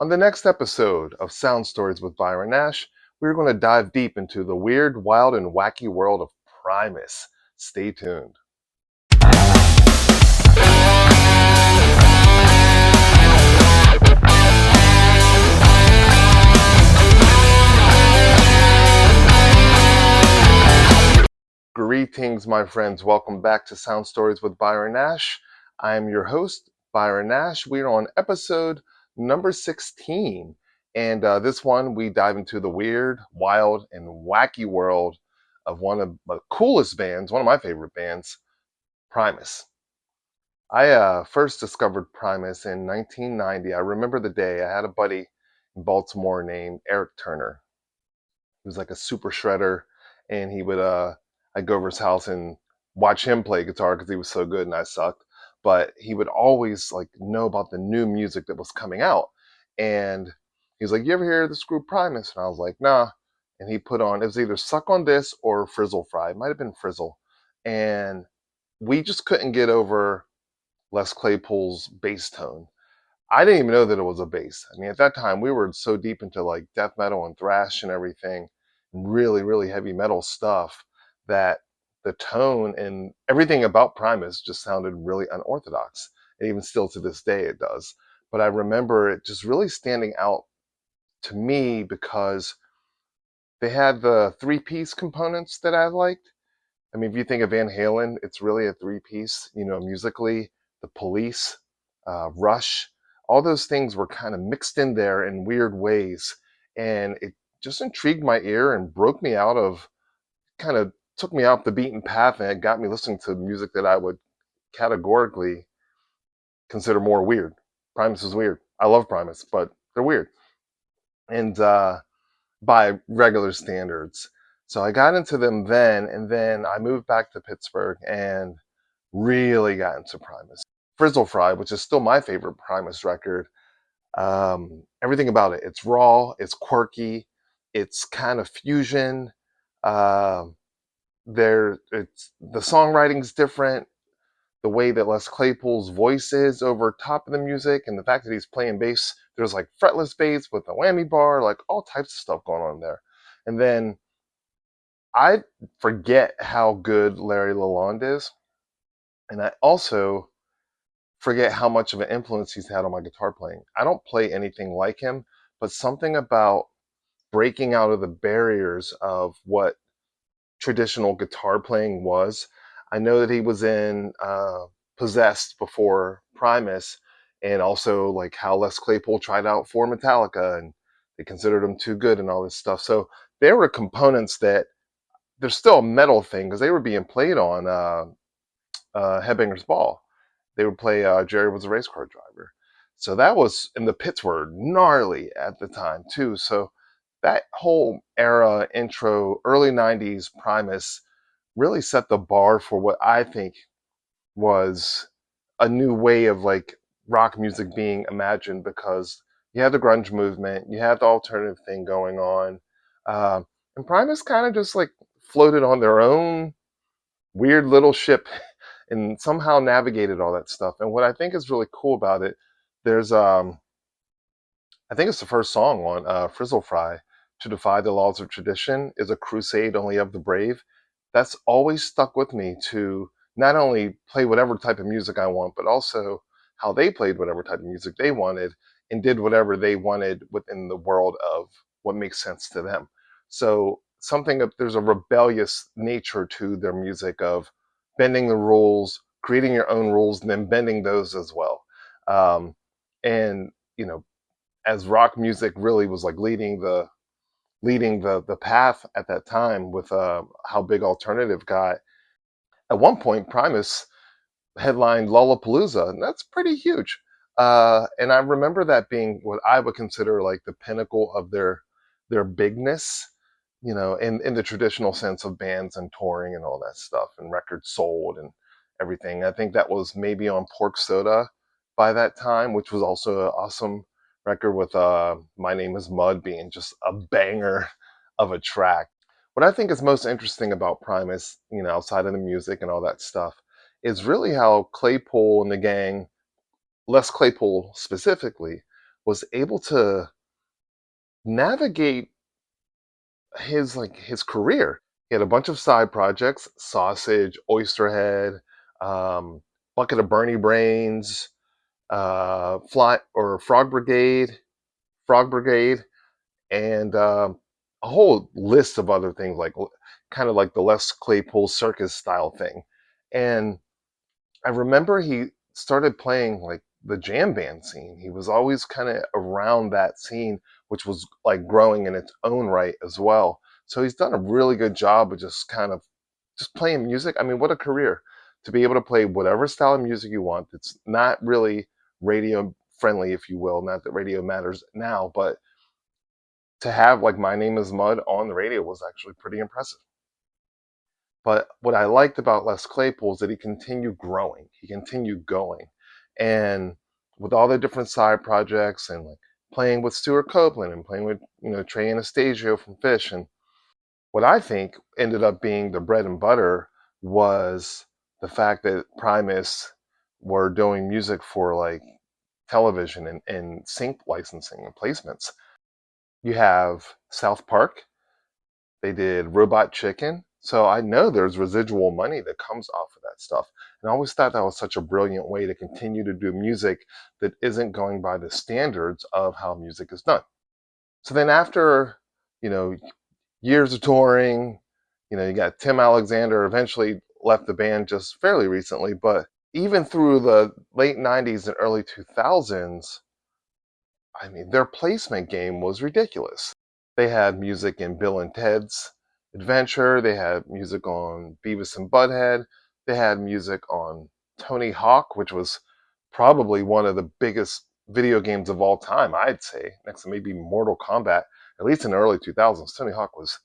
On the next episode of Sound Stories with Byron Nash, we're going to dive deep into the weird, wild, and wacky world of Primus. Stay tuned. Greetings, my friends. Welcome back to Sound Stories with Byron Nash. I am your host, Byron Nash. We are on episode number 16. And this one, we dive into the weird, wild, and wacky world of one of the coolest bands, one of my favorite bands, Primus. I first discovered Primus in 1990. I remember the day. I had a buddy in Baltimore named Eric Turner. He was like a super shredder, and he would I'd go over his house and watch him play guitar because he was so good and I sucked. But he would always like know about the new music that was coming out, and he was like, "You ever hear this group Primus?" And I was like, "Nah." And he put on, it was either Suck on This or Frizzle Fry. It might have been Frizzle, and we just couldn't get over Les Claypool's bass tone. I didn't even know that it was a bass. I mean, at that time, we were so deep into like death metal and thrash and everything, really, really heavy metal stuff, that the tone and everything about Primus just sounded really unorthodox. And even still to this day, it does. But I remember it just really standing out to me because they had the three-piece components that I liked. I mean, if you think of Van Halen, it's really a three-piece, musically. The Police, Rush, all those things were kind of mixed in there in weird ways. And it just intrigued my ear and broke me out of, kind of took me off the beaten path, and it got me listening to music that I would categorically consider more weird. Primus is weird. I love Primus, but they're weird. And by regular standards. So I got into them then, and then I moved back to Pittsburgh and really got into Primus. Frizzle Fry, which is still my favorite Primus record. Everything about it. It's raw, it's quirky, it's kind of fusion. Uh, it's the songwriting's different. The way that Les Claypool's voice is over top of the music, and the fact that he's playing bass, there's like fretless bass with a whammy bar, like all types of stuff going on there. And then I forget how good Larry LaLonde is, and I also forget how much of an influence he's had on my guitar playing. I don't play anything like him, but something about breaking out of the barriers of what traditional guitar playing was. I know that he was in Possessed before Primus, and also like how Les Claypool tried out for Metallica, and they considered him too good and all this stuff. So there were components that there's still a metal thing because they were being played on Headbangers Ball. They would play Jerry Was a Race Car Driver. So that was, and the pits were gnarly at the time too. So that whole era, intro, early 90s Primus really set the bar for what I think was a new way of like rock music being imagined, because you had the grunge movement, you had the alternative thing going on. And Primus kind of just like floated on their own weird little ship and somehow navigated all that stuff. And what I think is really cool about it, there's I think it's the first song on Frizzle Fry, "To Defy the Laws of Tradition is a crusade only of the brave." That's always stuck with me, to not only play whatever type of music I want, but also how they played whatever type of music they wanted and did whatever they wanted within the world of what makes sense to them. So there's a rebellious nature to their music of bending the rules, creating your own rules, and then bending those as well. And as rock music really was like leading the path at that time with how big alternative got. At one point, Primus headlined Lollapalooza, and that's pretty huge. And I remember that being what I would consider like the pinnacle of their bigness, in the traditional sense of bands and touring and all that stuff, and records sold and everything. I think that was maybe on Pork Soda by that time, which was also an awesome record with My Name is Mud being just a banger of a track. What I think is most interesting about Primus, outside of the music and all that stuff, is really how Claypool and the gang, Les Claypool specifically, was able to navigate his career. He had a bunch of side projects: Sausage, Oysterhead, um, Bucket of Bernie Brains, Fly or Frog Brigade, and a whole list of other things, like kind of like the Les Claypool circus style thing. And I remember he started playing like the jam band scene. He was always kind of around that scene, which was like growing in its own right as well. So he's done a really good job of just kind of just playing music. I mean, what a career to be able to play whatever style of music you want. It's not really radio friendly, if you will. Not that radio matters now, but to have like My Name is Mud on the radio was actually pretty impressive. But what I liked about Les Claypool is that he continued growing, he continued going. And with all the different side projects and like playing with Stuart Copeland and playing with, Trey Anastasio from Fish, and what I think ended up being the bread and butter was the fact that Primus were doing music for like television and sync licensing and placements. You have South Park, they did Robot Chicken. So I know there's residual money that comes off of that stuff. And I always thought that was such a brilliant way to continue to do music that isn't going by the standards of how music is done. So then after, you know, years of touring, you got Tim Alexander eventually left the band just fairly recently, but even through the late 90s and early 2000s, I mean, their placement game was ridiculous. They had music in Bill and Ted's Adventure. They had music on Beavis and Butthead. They had music on Tony Hawk, which was probably one of the biggest video games of all time, I'd say, next to maybe Mortal Kombat. At least in the early 2000s, Tony Hawk was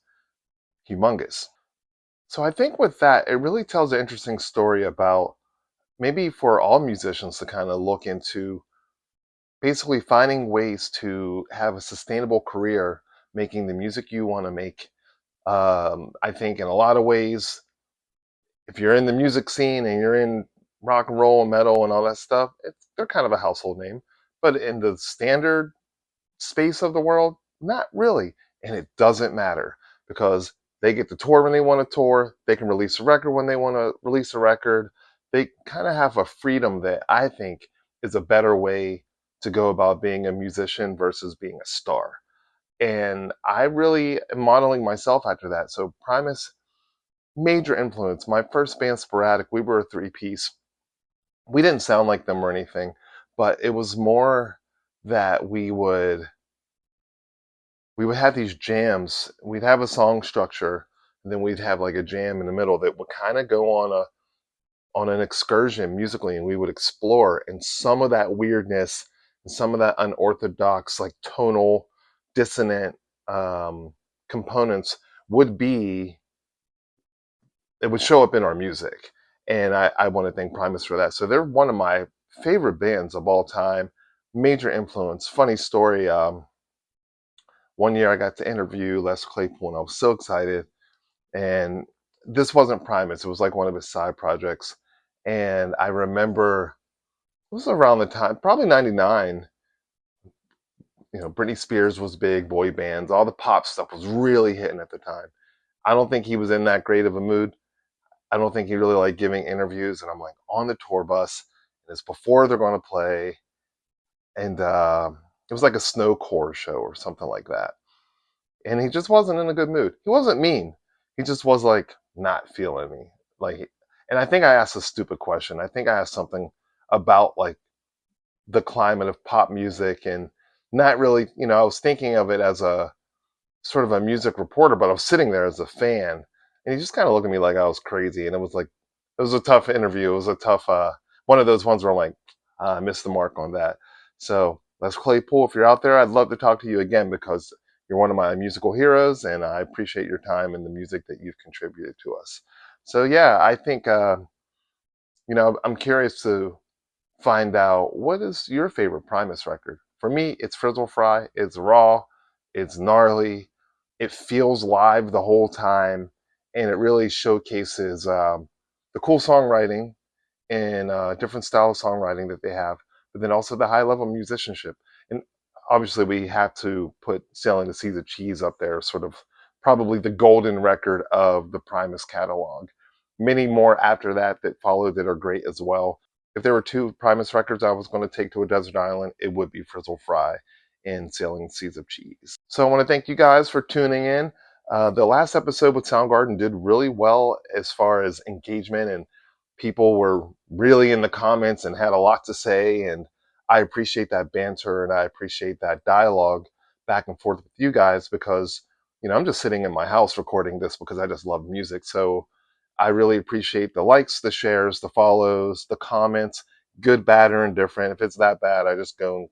humongous. So I think with that, it really tells an interesting story about maybe for all musicians to kind of look into basically finding ways to have a sustainable career making the music you want to make. I think in a lot of ways, if you're in the music scene and you're in rock and roll and metal and all that stuff, they're kind of a household name. But in the standard space of the world, not really. And it doesn't matter because they get to tour when they want to tour. They can release a record when they want to release a record. They kind of have a freedom that I think is a better way to go about being a musician versus being a star. And I really am modeling myself after that. So Primus, major influence. My first band, Sporadic, we were a three-piece. We didn't sound like them or anything, but it was more that we would have these jams. We'd have a song structure, and then we'd have like a jam in the middle that would kind of go on an excursion musically, and we would explore. And some of that weirdness and some of that unorthodox, like tonal, dissonant components would be it would show up in our music. And I want to thank Primus for that. So they're one of my favorite bands of all time. Major influence. Funny story. One year I got to interview Les Claypool, and I was so excited. And this wasn't Primus; it was like one of his side projects. And I remember it was around the time, probably '99. Britney Spears was big, boy bands, all the pop stuff was really hitting at the time. I don't think he was in that great of a mood. I don't think he really liked giving interviews. And I'm like on the tour bus, and it's before they're going to play, and it was like a snow core show or something like that. And he just wasn't in a good mood. He wasn't mean. He just was like not feeling me. Like, and I think I asked a stupid question. I think I asked something about like the climate of pop music and not really, I was thinking of it as a sort of a music reporter, but I was sitting there as a fan, and he just kind of looked at me like I was crazy, and it was a tough interview. It was a tough one of those ones where I'm like, I missed the mark on that. So Les Claypool, if you're out there, I'd love to talk to you again because you're one of my musical heroes, and I appreciate your time and the music that you've contributed to us. So yeah, I think I'm curious to find out what is your favorite Primus record. For me, it's Frizzle Fry. It's raw, it's gnarly, it feels live the whole time, and it really showcases the cool songwriting and different style of songwriting that they have, but then also the high level musicianship. And obviously we have to put Sailing the Seas of Cheese up there, sort of probably the golden record of the Primus catalog. Many more after that that followed that are great as well. If there were two Primus records I was going to take to a desert island, it would be Frizzle Fry and Sailing the Seas of Cheese. So I want to thank you guys for tuning in. The last episode with Soundgarden did really well as far as engagement, and people were really in the comments and had a lot to say, and I appreciate that banter and I appreciate that dialogue back and forth with you guys, because I'm just sitting in my house recording this because I just love music. So I really appreciate the likes, the shares, the follows, the comments, good, bad, or indifferent. If it's that bad, I just go and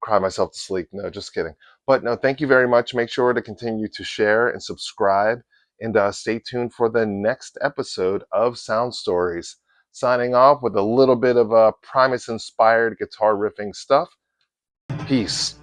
cry myself to sleep. No, just kidding. But no, thank you very much. Make sure to continue to share and subscribe, and stay tuned for the next episode of Sound Stories. Signing off with a little bit of Primus inspired guitar riffing stuff. Peace.